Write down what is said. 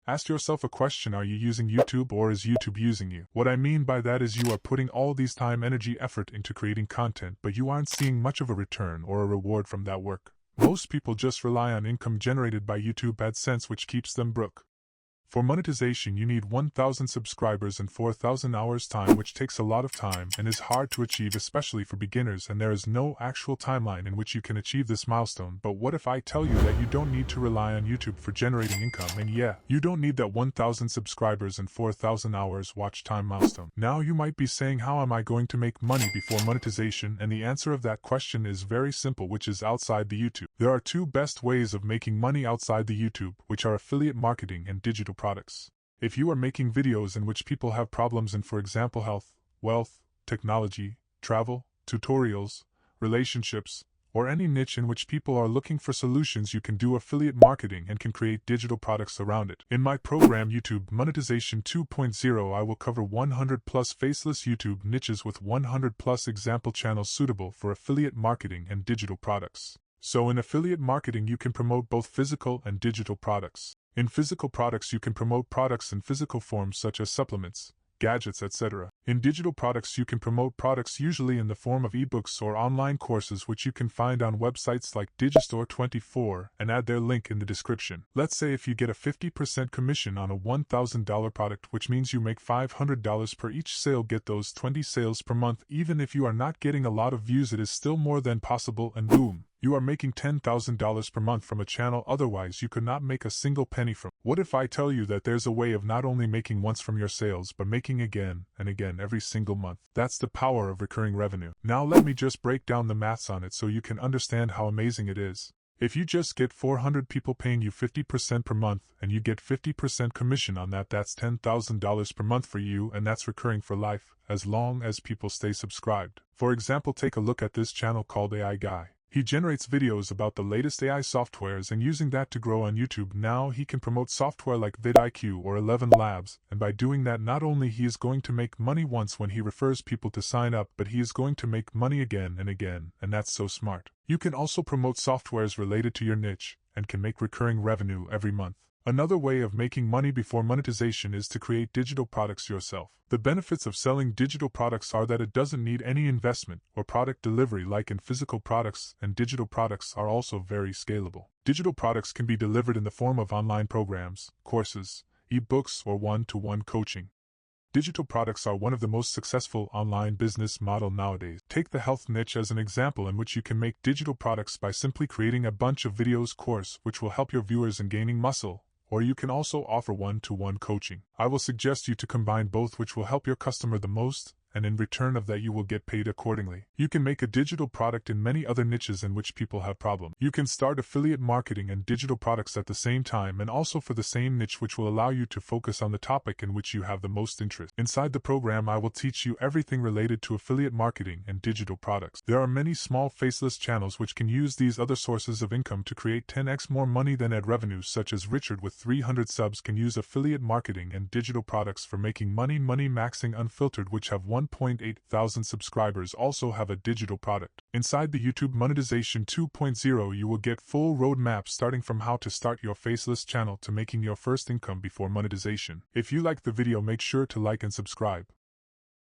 Ask yourself a question: are you using YouTube or is YouTube using you? What I mean by that is you are putting all these time, energy, effort into creating content, but you aren't seeing much of a return or a reward from that work. Most people just rely on income generated by YouTube AdSense, which keeps them broke. For monetization, you need 1,000 subscribers and 4,000 hours time, which takes a lot of time and is hard to achieve, especially for beginners, and there is no actual timeline in which you can achieve this milestone. But what if I tell you that you don't need to rely on YouTube for generating income, and yeah, you don't need that 1,000 subscribers and 4,000 hours watch time milestone? Now you might be saying, how am I going to make money before monetization? And the answer of that question is very simple, which is outside the YouTube. There are two best ways of making money outside the YouTube, which are affiliate marketing and digital products. If you are making videos in which people have problems in, for example, health, wealth, technology, travel, tutorials, relationships, or any niche in which people are looking for solutions, you can do affiliate marketing and can create digital products around it. In my program YouTube Monetization 2.0, I will cover 100 plus faceless YouTube niches with 100 plus example channels suitable for affiliate marketing and digital products. So in affiliate marketing, you can promote both physical and digital products. In physical products, you can promote products in physical forms such as supplements, gadgets, etc. In digital products, you can promote products usually in the form of ebooks or online courses, which you can find on websites like Digistore24 and add their link in the description. Let's say if you get a 50% commission on a $1,000 product, which means you make $500 per each sale, get those 20 sales per month. Even if you are not getting a lot of views, it is still more than possible, and boom, you are making $10,000 per month from a channel otherwise you could not make a single penny from. What if I tell you that there's a way of not only making once from your sales, but making again and again every single month? That's the power of recurring revenue. Now let me just break down the maths on it so you can understand how amazing it is. If you just get 400 people paying you 50% per month and you get 50% commission on that, that's $10,000 per month for you, and that's recurring for life, as long as people stay subscribed. For example, take a look at this channel called AI Guy. He generates videos about the latest AI softwares and using that to grow on YouTube. Now he can promote software like vidIQ or 11 Labs, and by doing that, not only he is going to make money once when he refers people to sign up, but he is going to make money again and again, and that's so smart. You can also promote softwares related to your niche and can make recurring revenue every month. Another way of making money before monetization is to create digital products yourself. The benefits of selling digital products are that it doesn't need any investment or product delivery like in physical products, and digital products are also very scalable. Digital products can be delivered in the form of online programs, courses, ebooks, or one-to-one coaching. Digital products are one of the most successful online business model nowadays. Take the health niche as an example, in which you can make digital products by simply creating a bunch of videos course which will help your viewers in gaining muscle. Or you can also offer one-to-one coaching. I will suggest you to combine both, which will help your customer the most, and in return of that you will get paid accordingly. You can make a digital product in many other niches in which people have problems. You can start affiliate marketing and digital products at the same time, and also for the same niche, which will allow you to focus on the topic in which you have the most interest. Inside the program, I will teach you everything related to affiliate marketing and digital products. There are many small faceless channels which can use these other sources of income to create 10x more money than ad revenues, such as Richard with 300 subs can use affiliate marketing and digital products for making money. Money Maxing Unfiltered, which have 1.8 thousand subscribers, also have a digital product. Inside the YouTube Monetization 2.0, you will get full roadmap starting from how to start your faceless channel to making your first income before monetization. If you like the video, make sure to like and subscribe.